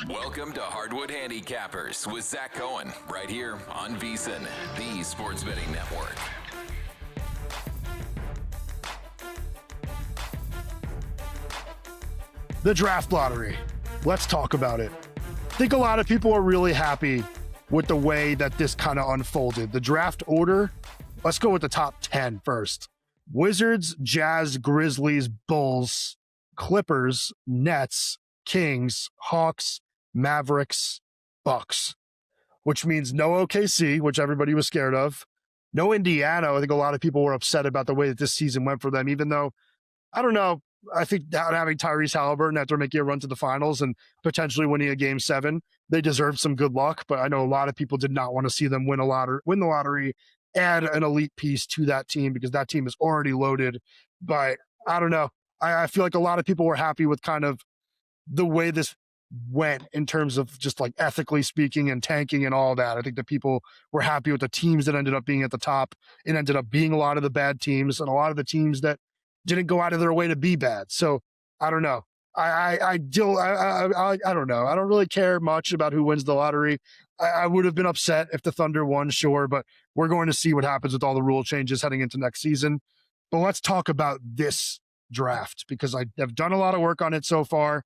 Welcome to Hardwood Handicappers with Zach Cohen, right here on VSiN, the Sports Betting Network. The draft lottery. Let's talk about it. I think a lot of people are really happy with the way that this kind of unfolded. The draft order, let's go with the top 10 first. Wizards, Jazz, Grizzlies, Bulls, Clippers, Nets, Kings, Hawks, Mavericks, Bucks, which means no OKC, which everybody was scared of. No Indiana. I think a lot of people were upset about the way that this season went for them, even though, I don't know, I think that having Tyrese Halliburton after making a run to the finals and potentially winning a game 7, they deserved some good luck. But I know a lot of people did not want to see them win the lottery, add an elite piece to that team because that team is already loaded. But I don't know. I feel like a lot of people were happy with kind of the way this went in terms of just like ethically speaking and tanking and all that. I think that people were happy with the teams that ended up being at the top. It ended up being a lot of the bad teams and a lot of the teams that didn't go out of their way to be bad. So I don't know. I don't know. I don't really care much about who wins the lottery. I would have been upset if the Thunder won, sure, but we're going to see what happens with all the rule changes heading into next season. But let's talk about this draft because I have done a lot of work on it so far.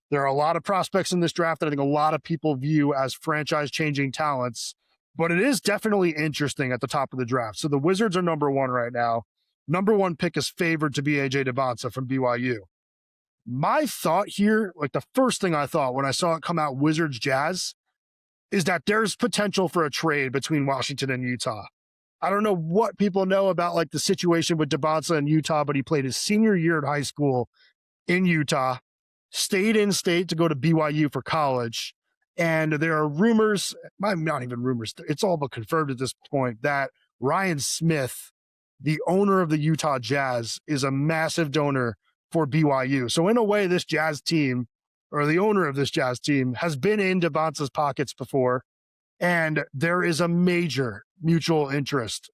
There are a lot of prospects in this draft that I think a lot of people view as franchise-changing talents, but it is definitely interesting at the top of the draft. So the Wizards are number 1 right now. Number 1 pick is favored to be AJ Debonsa from BYU. My thought here, like the first thing I thought when I saw it come out Wizards Jazz, is that there's potential for a trade between Washington and Utah. I don't know what people know about like the situation with Debonsa in Utah, but he played his senior year at high school in Utah, stayed in state to go to BYU for college. And there are rumors, not even rumors, it's all but confirmed at this point, that Ryan Smith, the owner of the Utah Jazz, is a massive donor for BYU. So in a way, this Jazz team, or the owner of this Jazz team, has been in Debonsa's pockets before. And there is a major mutual interest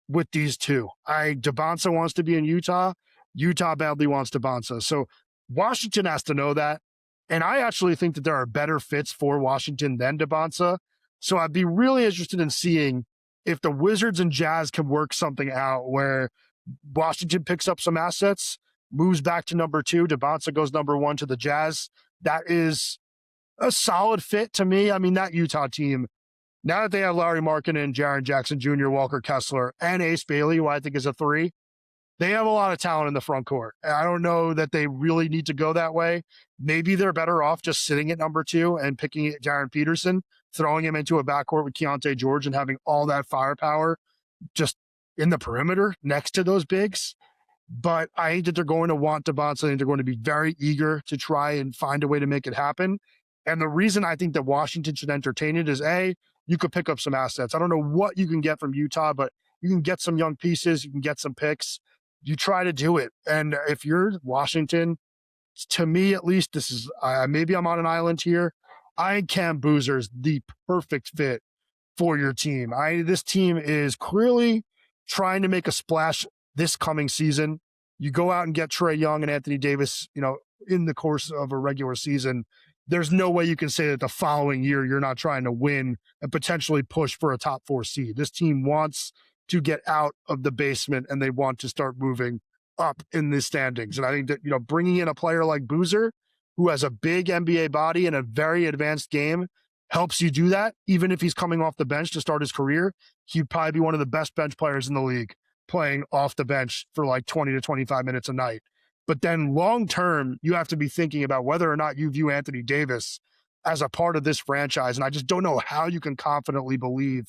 with these two. Debonsa wants to be in Utah. Utah badly wants Debonsa. So Washington has to know that. And I actually think that there are better fits for Washington than Debonsa. So I'd be really interested in seeing if the Wizards and Jazz can work something out where Washington picks up some assets, moves back to number 2, Debonsa goes number 1 to the Jazz. That is a solid fit to me. I mean, that Utah team, now that they have Larry Markkinen, Jaren Jackson Jr., Walker Kessler, and Ace Bailey, who I think is a 3, they have a lot of talent in the front court. I don't know that they really need to go that way. Maybe they're better off just sitting at number 2 and picking Darren Peterson, throwing him into a backcourt with Keontae George and having all that firepower just in the perimeter next to those bigs. But I think that they're going to want Debonsa and they're going to be very eager to try and find a way to make it happen. And the reason I think that Washington should entertain it is you could pick up some assets. I don't know what you can get from Utah, but you can get some young pieces. You can get some picks. You try to do it. And if you're Washington, to me, at least, this is, maybe I'm on an island here. I think Cam Boozer is the perfect fit for your team. This team is clearly trying to make a splash this coming season. You go out and get Trae Young and Anthony Davis, in the course of a regular season. There's no way you can say that the following year you're not trying to win and potentially push for a top 4 seed. This team wants to get out of the basement and they want to start moving up in the standings. And I think that, bringing in a player like Boozer, who has a big NBA body and a very advanced game, helps you do that. Even if he's coming off the bench to start his career, he'd probably be one of the best bench players in the league, playing off the bench for like 20 to 25 minutes a night. But then long term, you have to be thinking about whether or not you view Anthony Davis as a part of this franchise. And I just don't know how you can confidently believe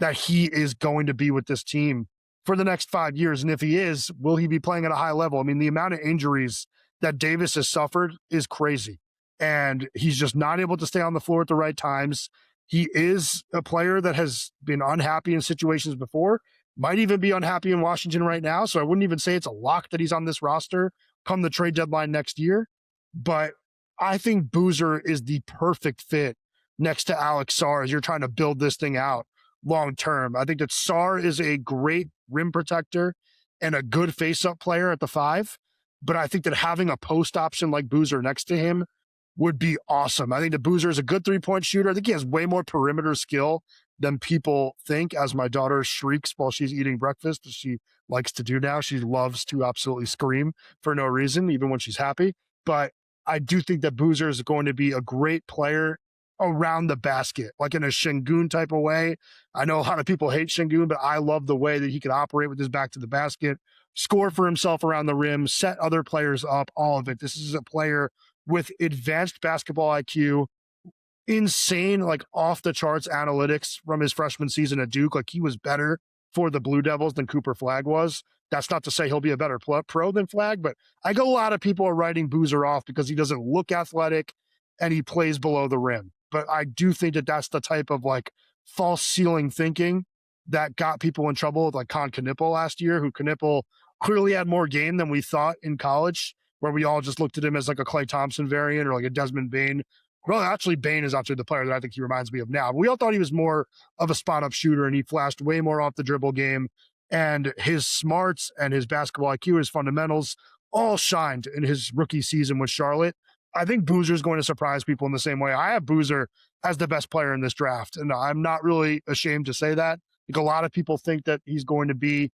that he is going to be with this team for the next 5 years. And if he is, will he be playing at a high level? I mean, the amount of injuries that Davis has suffered is crazy. And he's just not able to stay on the floor at the right times. He is a player that has been unhappy in situations before, might even be unhappy in Washington right now. So I wouldn't even say it's a lock that he's on this roster come the trade deadline next year. But I think Boozer is the perfect fit next to Alex Sarr as you're trying to build this thing out long term. I think that Sarr is a great rim protector and a good face-up player at the 5. But I think that having a post option like Boozer next to him would be awesome. I think that Boozer is a good three-point shooter. I think he has way more perimeter skill than people think, as my daughter shrieks while she's eating breakfast, as she likes to do now. She loves to absolutely scream for no reason, even when she's happy. But I do think that Boozer is going to be a great player around the basket, like in a Şengün type of way. I know a lot of people hate Şengün, but I love the way that he can operate with his back to the basket, score for himself around the rim, set other players up, all of it. This is a player with advanced basketball IQ, insane, like off the charts analytics from his freshman season at Duke. Like, he was better for the Blue Devils than Cooper Flagg was. That's not to say he'll be a better pro than Flagg, but I know a lot of people are writing Boozer off because he doesn't look athletic and he plays below the rim. But I do think that that's the type of like false ceiling thinking that got people in trouble with like Con Knippel last year, who Knippel clearly had more game than we thought in college, where we all just looked at him as like a Klay Thompson variant or like a Desmond Bane. Well, actually, Bane is actually the player that I think he reminds me of now. But we all thought he was more of a spot-up shooter, and he flashed way more off the dribble game. And his smarts and his basketball IQ, his fundamentals, all shined in his rookie season with Charlotte. I think Boozer is going to surprise people in the same way. I have Boozer as the best player in this draft, and I'm not really ashamed to say that. I think a lot of people think that he's going to be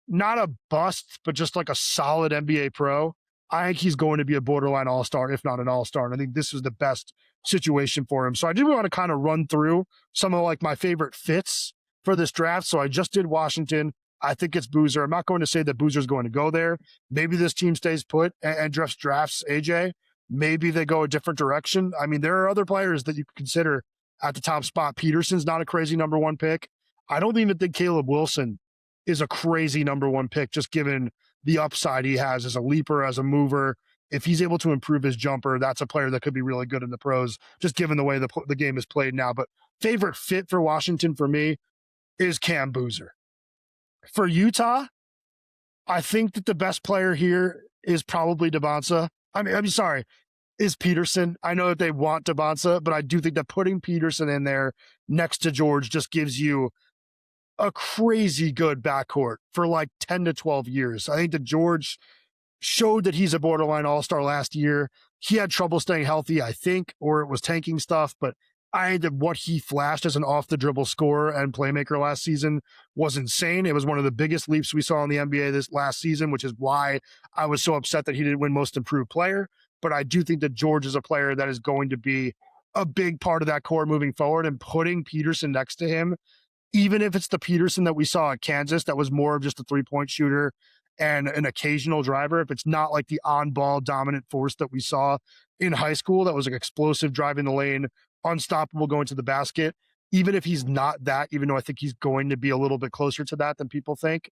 not a bust, but just like a solid NBA pro. I think he's going to be a borderline all-star, if not an all-star. And I think this is the best situation for him. So I do want to kind of run through some of like my favorite fits for this draft. So I just did Washington. I think it's Boozer. I'm not going to say that Boozer's going to go there. Maybe this team stays put and drafts AJ. Maybe they go a different direction. I mean, there are other players that you could consider at the top spot. Peterson's not a crazy number one pick. I don't even think Caleb Wilson is a crazy number one pick, just given the upside he has as a leaper, as a mover. If he's able to improve his jumper, that's a player that could be really good in the pros, just given the way the game is played now. But favorite fit for Washington for me is Cam Boozer. For Utah, I think that the best player here is probably Debonsa. I'm sorry, is Peterson. I know that they want Debonsa, but I do think that putting Peterson in there next to George just gives you a crazy good backcourt for like 10 to 12 years. I think that George showed that he's a borderline all-star last year. He had trouble staying healthy, I think, or it was tanking stuff, but I think that what he flashed as an off-the-dribble scorer and playmaker last season was insane. It was one of the biggest leaps we saw in the NBA this last season, which is why I was so upset that he didn't win Most Improved Player. But I do think that George is a player that is going to be a big part of that core moving forward, and putting Peterson next to him, even if it's the Peterson that we saw at Kansas that was more of just a three-point shooter and an occasional driver, if it's not like the on-ball dominant force that we saw in high school that was like explosive, driving the lane, unstoppable going to the basket, even if he's not that, even though I think he's going to be a little bit closer to that than people think,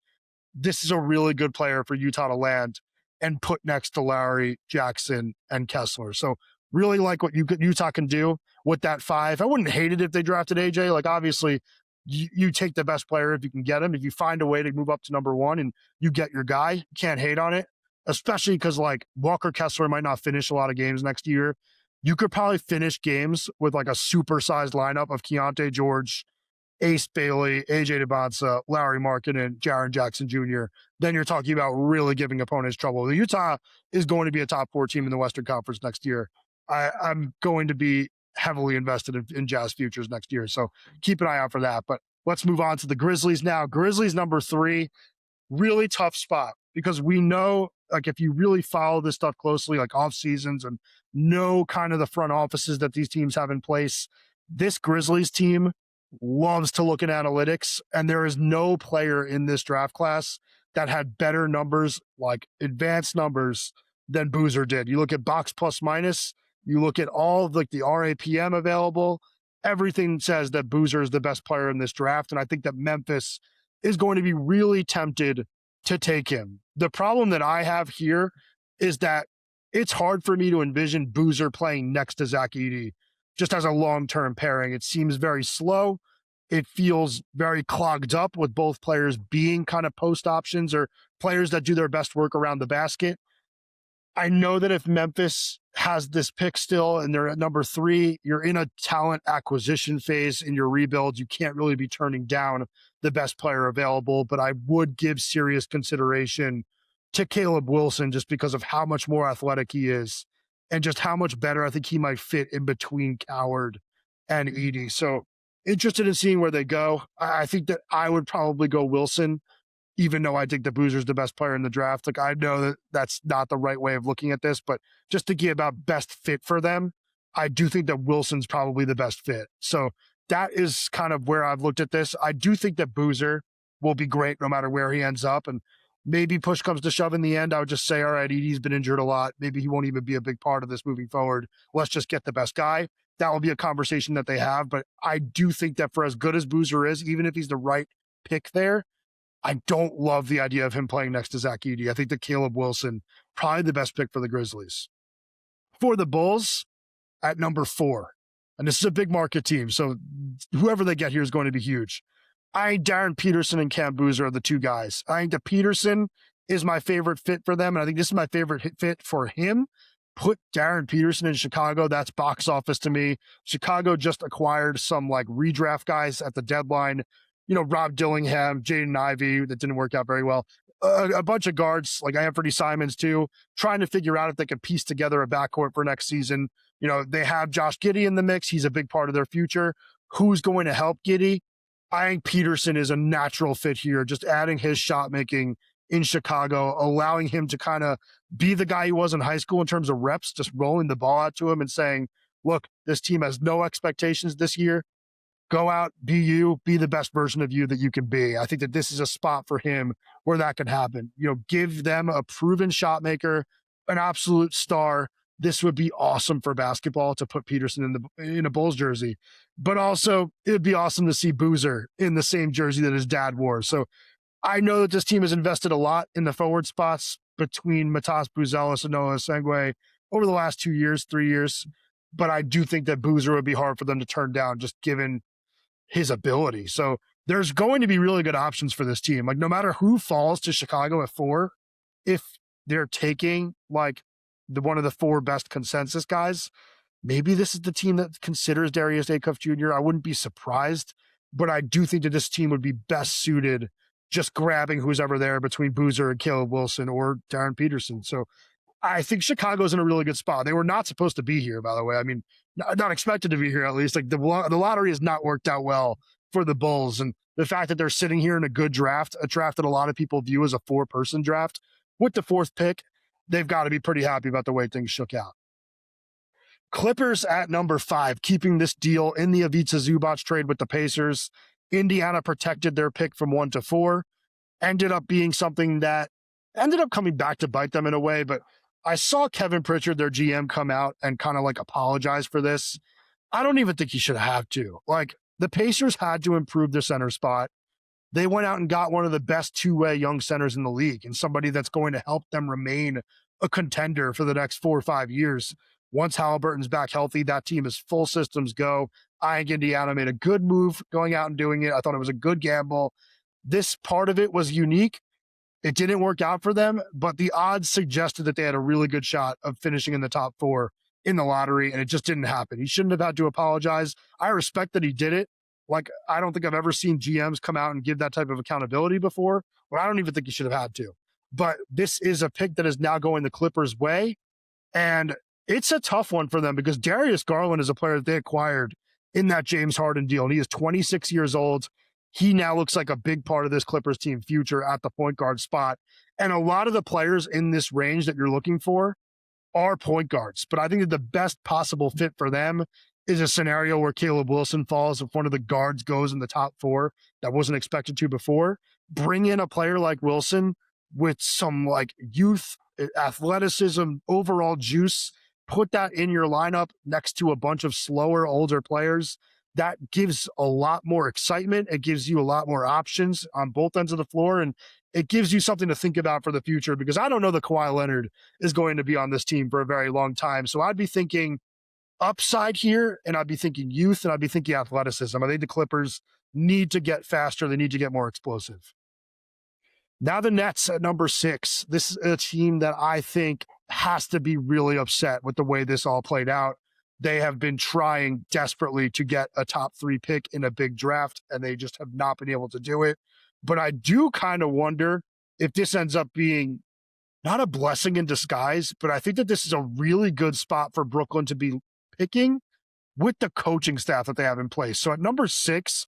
this is a really good player for Utah to land and put next to Lowry, Jackson, and Kessler. So really like what Utah can do with that five. I wouldn't hate it if they drafted AJ. Like, obviously, you take the best player if you can get him. If you find a way to move up to number one and you get your guy, you can't hate on it, especially because like Walker Kessler might not finish a lot of games next year. You could probably finish games with like a supersized lineup of Keontae George, Ace Bailey, AJ Debonsa, Larry Markkinen, Jaren Jackson Jr. Then you're talking about really giving opponents trouble. The Utah is going to be a top four team in the Western Conference next year. I'm going to be heavily invested in Jazz futures next year. So keep an eye out for that. But let's move on to the Grizzlies now. Grizzlies number 3, really tough spot, because we know, like, if you really follow this stuff closely, like off seasons, and know kind of the front offices that these teams have in place, this Grizzlies team loves to look at analytics, and there is no player in this draft class that had better numbers, like advanced numbers, than Boozer did. You look at box plus minus, you look at all of like the RAPM available, everything says that Boozer is the best player in this draft. And I think that Memphis is going to be really tempted to take him. The problem that I have here is that it's hard for me to envision Boozer playing next to Zach Edey just as a long-term pairing. It seems very slow. It feels very clogged up with both players being kind of post options or players that do their best work around the basket. I know that if Memphis has this pick still and they're at number 3, you're in a talent acquisition phase in your rebuild. You can't really be turning down the best player available, but I would give serious consideration to Caleb Wilson just because of how much more athletic he is and just how much better I think he might fit in between Coward and Edey. So interested in seeing where they go. I think that I would probably go Wilson, even though I think that Boozer's the best player in the draft. Like, I know that that's not the right way of looking at this, but just thinking about best fit for them, I do think that Wilson's probably the best fit. So that is kind of where I've looked at this. I do think that Boozer will be great no matter where he ends up. And maybe push comes to shove in the end, I would just say, all right, Edey's been injured a lot. Maybe he won't even be a big part of this moving forward. Let's just get the best guy. That will be a conversation that they have. But I do think that for as good as Boozer is, even if he's the right pick there, I don't love the idea of him playing next to Zach Edey. I think that Caleb Wilson, probably the best pick for the Grizzlies. For the Bulls, at number 4, and this is a big market team, so whoever they get here is going to be huge. I think Darren Peterson and Cam Boozer are the two guys. I think that Peterson is my favorite fit for them, and I think this is my favorite fit for him. Put Darren Peterson in Chicago. That's box office to me. Chicago just acquired some like redraft guys at the deadline. Rob Dillingham, Jaden Ivey, that didn't work out very well. A bunch of guards, like Anthony Simons too, trying to figure out if they can piece together a backcourt for next season. They have Josh Giddey in the mix. He's a big part of their future. Who's going to help Giddey? I think Peterson is a natural fit here, just adding his shot making in Chicago, allowing him to kind of be the guy he was in high school in terms of reps, just rolling the ball out to him and saying, look, this team has no expectations this year. Go out, be you, be the best version of you that you can be. I think that this is a spot for him where that can happen. Give them a proven shot maker, an absolute star. This would be awesome for basketball to put Peterson in a Bulls jersey, but also it'd be awesome to see Boozer in the same jersey that his dad wore. So I know that this team has invested a lot in the forward spots between Matas Buzelis and Noah Sengue over the last 2 years, 3 years, but I do think that Boozer would be hard for them to turn down just given his ability. So there's going to be really good options for this team. Like, no matter who falls to Chicago at 4, if they're taking like one of the 4 best consensus guys, maybe this is the team that considers Darius Acuff Jr. I wouldn't be surprised, but I do think that this team would be best suited just grabbing who's ever there between Boozer and Caleb Wilson or Darren Peterson. So I think Chicago's in a really good spot. They were not supposed to be here, by the way. I mean, not expected to be here, at least. Like, the lottery has not worked out well for the Bulls. And the fact that they're sitting here in a good draft, a draft that a lot of people view as a 4-person draft, with the 4th pick, they've got to be pretty happy about the way things shook out. Clippers at number 5, keeping this deal in the Ivica Zubac trade with the Pacers. Indiana protected their pick from 1 to 4. Ended up being something that ended up coming back to bite them in a way, but I saw Kevin Pritchard, their GM, come out and kind of like apologize for this. I don't even think he should have to. Like, the Pacers had to improve their center spot. They went out and got one of the best 2-way young centers in the league and somebody that's going to help them remain a contender for the next 4 or 5 years. Once Halliburton's back healthy, that team is full systems go. I think Indiana made a good move going out and doing it. I thought it was a good gamble. This part of it was unique. It didn't work out for them, but the odds suggested that they had a really good shot of finishing in the top 4 in the lottery, and it just didn't happen. He shouldn't have had to apologize. I respect that he did it. Like, I don't think I've ever seen GMs come out and give that type of accountability before, but I don't even think he should have had to. But this is a pick that is now going the Clippers' way, and it's a tough one for them because Darius Garland is a player that they acquired in that James Harden deal, and he is 26 years old. He now looks like a big part of this Clippers team future at the point guard spot. And a lot of the players in this range that you're looking for are point guards. But I think that the best possible fit for them is a scenario where Caleb Wilson falls if one of the guards goes in the top 4 that wasn't expected to before. Bring in a player like Wilson with some like youth, athleticism, overall juice. Put that in your lineup next to a bunch of slower, older players. That gives a lot more excitement. It gives you a lot more options on both ends of the floor, and it gives you something to think about for the future because I don't know that Kawhi Leonard is going to be on this team for a very long time. So I'd be thinking upside here, and I'd be thinking youth, and I'd be thinking athleticism. I think the Clippers need to get faster. They need to get more explosive. Now the Nets at number 6. This is a team that I think has to be really upset with the way this all played out. They have been trying desperately to get a top 3 pick in a big draft, and they just have not been able to do it. But I do kind of wonder if this ends up being not a blessing in disguise, but I think that this is a really good spot for Brooklyn to be picking with the coaching staff that they have in place. So at number 6,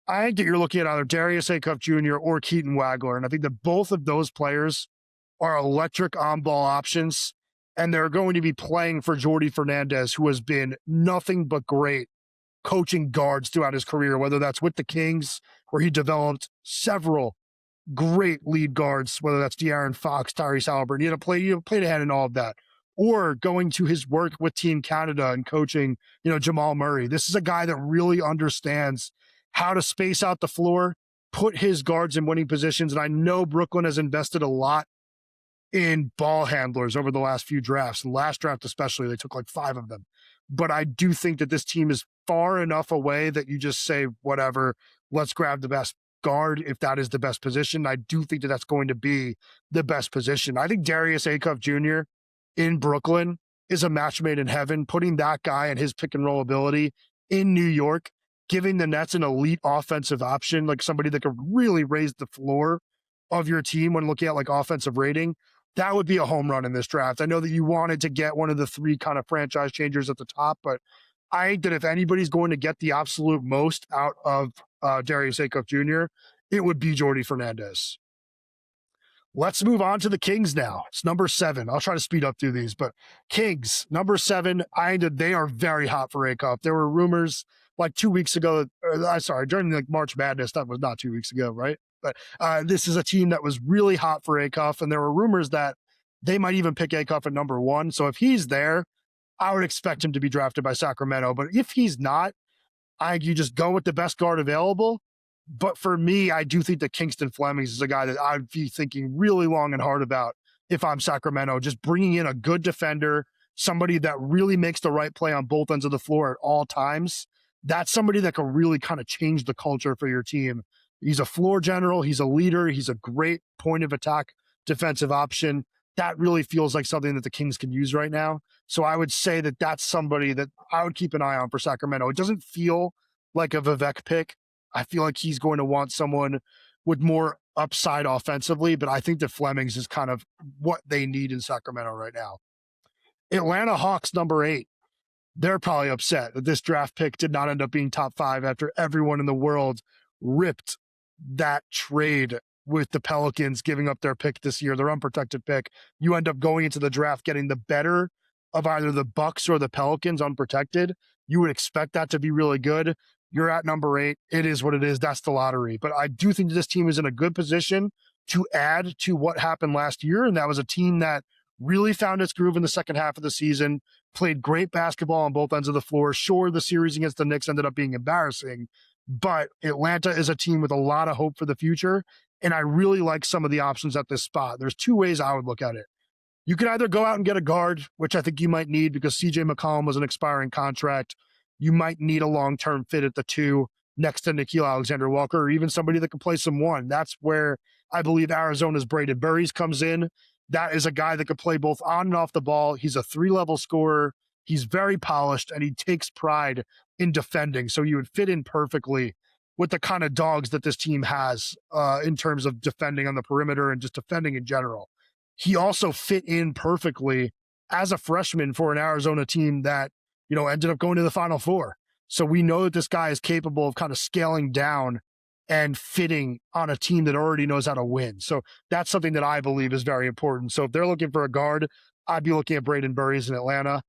I think that you're looking at either Darius Acuff Jr. or Keaton Wagler. And I think that both of those players are electric on-ball options, and they're going to be playing for Jordi Fernandez, who has been nothing but great coaching guards throughout his career, whether that's with the Kings, where he developed several great lead guards, whether that's De'Aaron Fox, Tyrese Haliburton. You played ahead in all of that. Or going to his work with Team Canada and coaching, Jamal Murray. This is a guy that really understands how to space out the floor, put his guards in winning positions. And I know Brooklyn has invested a lot in ball handlers over the last few drafts. The last draft especially, they took like 5 of them. But I do think that this team is far enough away that you just say, whatever, let's grab the best guard if that is the best position. I do think that that's going to be the best position. I think Darius Acuff Jr. in Brooklyn is a match made in heaven. Putting that guy and his pick and roll ability in New York, giving the Nets an elite offensive option, like somebody that could really raise the floor of your team when looking at like offensive rating, that would be a home run in this draft. I know that you wanted to get one of the 3 kind of franchise changers at the top, but I think that if anybody's going to get the absolute most out of Darius Acuff Jr., it would be Jordi Fernandez. Let's move on to the Kings now. It's number 7. I'll try to speed up through these, but Kings, number 7, they are very hot for Acuff. There were rumors like 2 weeks ago, during like March Madness, that was not 2 weeks ago, right? But this is a team that was really hot for Acuff, and there were rumors that they might even pick Acuff at number 1. So if he's there, I would expect him to be drafted by Sacramento. But if he's not, I think you just go with the best guard available. But for me, I do think that Kingston Flemings is a guy that I'd be thinking really long and hard about if I'm Sacramento, just bringing in a good defender, somebody that really makes the right play on both ends of the floor at all times. That's somebody that can really kind of change the culture for your team. He's a floor general. He's a leader. He's a great point of attack defensive option. That really feels like something that the Kings can use right now. So I would say that that's somebody that I would keep an eye on for Sacramento. It doesn't feel like a Vivek pick. I feel like he's going to want someone with more upside offensively, but I think that Flemings is kind of what they need in Sacramento right now. Atlanta Hawks, number 8. They're probably upset that this draft pick did not end up being top 5 after everyone in the world ripped that trade with the Pelicans giving up their pick this year, their unprotected pick. You end up going into the draft getting the better of either the Bucks or the Pelicans unprotected. You would expect that to be really good. You're at number 8. It is what it is. That's the lottery. But I do think this team is in a good position to add to what happened last year. And that was a team that really found its groove in the second half of the season, played great basketball on both ends of the floor. Sure, the series against the Knicks ended up being embarrassing, but Atlanta is a team with a lot of hope for the future. And I really like some of the options at this spot. There's 2 ways I would look at it. You could either go out and get a guard, which I think you might need because CJ McCollum was an expiring contract. You might need a long-term fit at the 2 next to Nickeil Alexander-Walker, or even somebody that can play some 1. That's where I believe Arizona's Braden Burries comes in. That is a guy that could play both on and off the ball. He's a 3-level scorer. He's very polished, and he takes pride in defending. So you would fit in perfectly with the kind of dogs that this team has in terms of defending on the perimeter and just defending in general. He also fit in perfectly as a freshman for an Arizona team that, ended up going to the Final Four. So we know that this guy is capable of kind of scaling down and fitting on a team that already knows how to win. So that's something that I believe is very important. So if they're looking for a guard, I'd be looking at Braden Burries in Atlanta.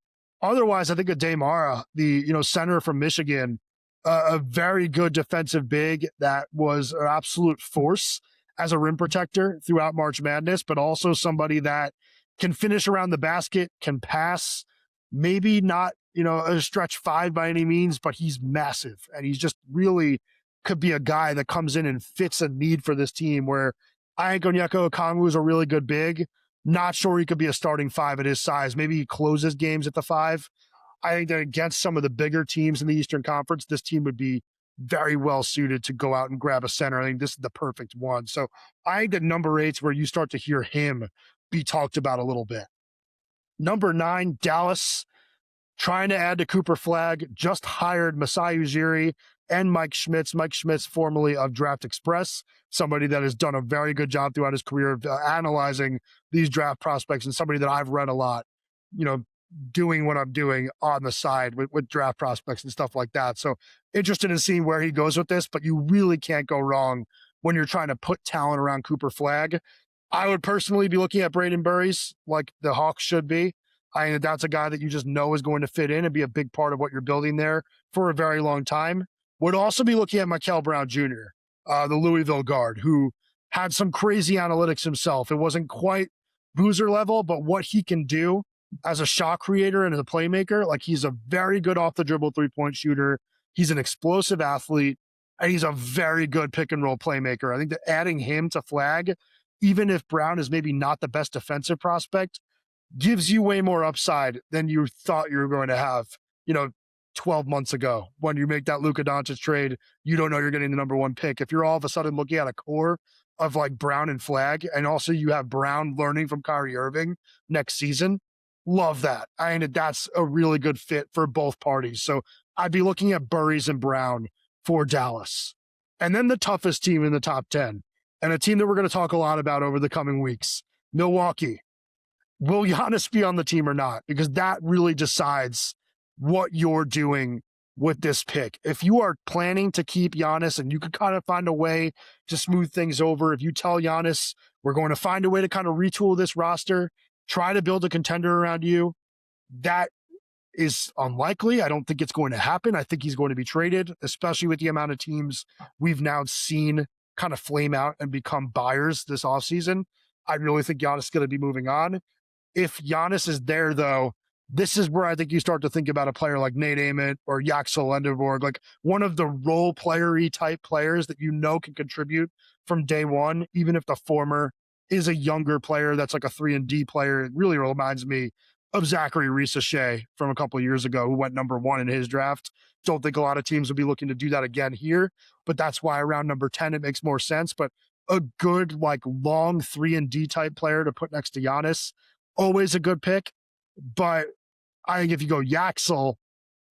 Otherwise, I think of Damara, the center from Michigan, a very good defensive big that was an absolute force as a rim protector throughout March Madness, but also somebody that can finish around the basket, can pass, maybe not, a stretch 5 by any means, but he's massive. And he's just really could be a guy that comes in and fits a need for this team where I think Onyeka Okongwu is a really good big. Not sure he could be a starting 5 at his size. Maybe he closes games at the 5. I think that against some of the bigger teams in the Eastern Conference, this team would be very well suited to go out and grab a center. I think this is the perfect one. So I think that number 8 is where you start to hear him be talked about a little bit. Number 9, Dallas. trying to add to Cooper Flagg, just hired Masai Ujiri and Mike Schmitz. Mike Schmitz, formerly of Draft Express, somebody that has done a very good job throughout his career of analyzing these draft prospects, and somebody that I've read a lot, doing what I'm doing on the side with draft prospects and stuff like that. So interested in seeing where he goes with this, but you really can't go wrong when you're trying to put talent around Cooper Flagg. I would personally be looking at Braden Burries like the Hawks should be. I mean, that's a guy that you just know is going to fit in and be a big part of what you're building there for a very long time. Would also be looking at Mikel Brown Jr., the Louisville guard, who had some crazy analytics himself. It wasn't quite Boozer level, but what he can do as a shot creator and as a playmaker, like he's a very good off the dribble 3-point shooter. He's an explosive athlete, and he's a very good pick and roll playmaker. I think that adding him to Flagg, even if Brown is maybe not the best defensive prospect, gives you way more upside than you thought you were going to have, 12 months ago. When you make that Luka Doncic trade, you don't know you're getting the number one pick. If you're all of a sudden looking at a core of like Brown and Flagg, and also you have Brown learning from Kyrie Irving next season, love that. I mean, that's a really good fit for both parties. So I'd be looking at Burries and Brown for Dallas. And then the toughest team in the top 10, and a team that we're going to talk a lot about over the coming weeks, Milwaukee. Will Giannis be on the team or not? Because that really decides what you're doing with this pick. If you are planning to keep Giannis and you could kind of find a way to smooth things over, if you tell Giannis, we're going to find a way to kind of retool this roster, try to build a contender around you, that is unlikely. I don't think it's going to happen. I think he's going to be traded, especially with the amount of teams we've now seen kind of flame out and become buyers this offseason. I really think Giannis is going to be moving on. If Giannis is there, though, this is where I think you start to think about a player like Nate Ament or Yaxel Lendeborg, like one of the role player-y type players that can contribute from day one, even if the former is a younger player that's like a 3-and-D player. It really reminds me of Zachary Reese-Shea from a couple of years ago, who went number 1 in his draft. Don't think a lot of teams would be looking to do that again here, but that's why around number 10, it makes more sense. But a good, like long 3-and-D type player to put next to Giannis, always a good pick. But I think if you go Yaxel,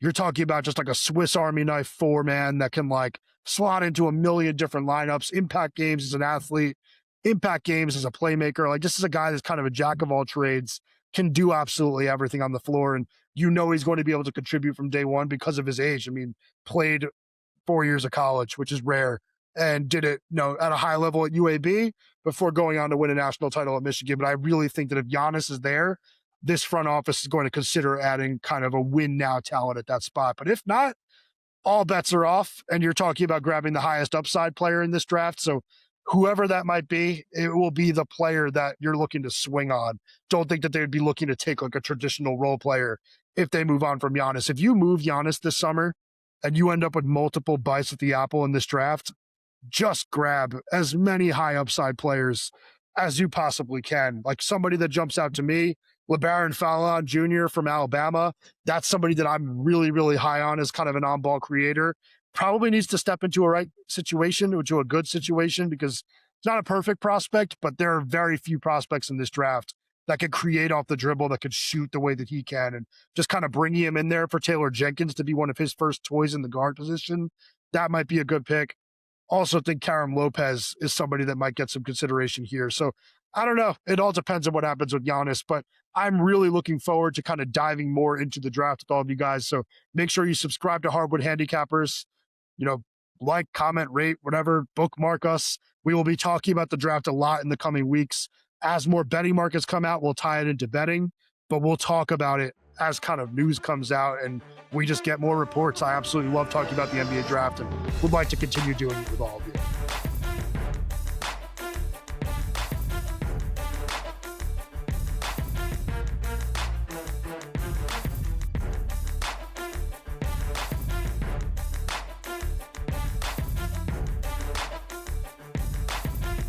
you're talking about just like a Swiss Army knife 4-man that can like slot into a million different lineups, impact games as an athlete, impact games as a playmaker. Like this is a guy that's kind of a jack of all trades, can do absolutely everything on the floor. And he's going to be able to contribute from day one because of his age. I mean, played 4 years of college, which is rare, and did it, at a high level at UAB before going on to win a national title at Michigan. But I really think that if Giannis is there, this front office is going to consider adding kind of a win now talent at that spot. But if not, all bets are off, and you're talking about grabbing the highest upside player in this draft. So whoever that might be, it will be the player that you're looking to swing on. Don't think that they would be looking to take like a traditional role player if they move on from Giannis. If you move Giannis this summer and you end up with multiple bites at the apple in this draft, just grab as many high upside players as you possibly can. Like somebody that jumps out to me, LeBaron Fallon Jr. from Alabama. That's somebody that I'm really, really high on as kind of an on-ball creator. Probably needs to step into a right situation, into a good situation, because it's not a perfect prospect, but there are very few prospects in this draft that could create off the dribble, that could shoot the way that he can. And just kind of bringing him in there for Taylor Jenkins to be one of his first toys in the guard position, that might be a good pick. Also think Karim Lopez is somebody that might get some consideration here. So I don't know. It all depends on what happens with Giannis, but I'm really looking forward to kind of diving more into the draft with all of you guys. So make sure you subscribe to Hardwood Handicappers, like, comment, rate, whatever, bookmark us. We will be talking about the draft a lot in the coming weeks. As more betting markets come out, we'll tie it into betting, but we'll talk about it as kind of news comes out and we just get more reports. I absolutely love talking about the NBA draft and would like to continue doing it with all of you.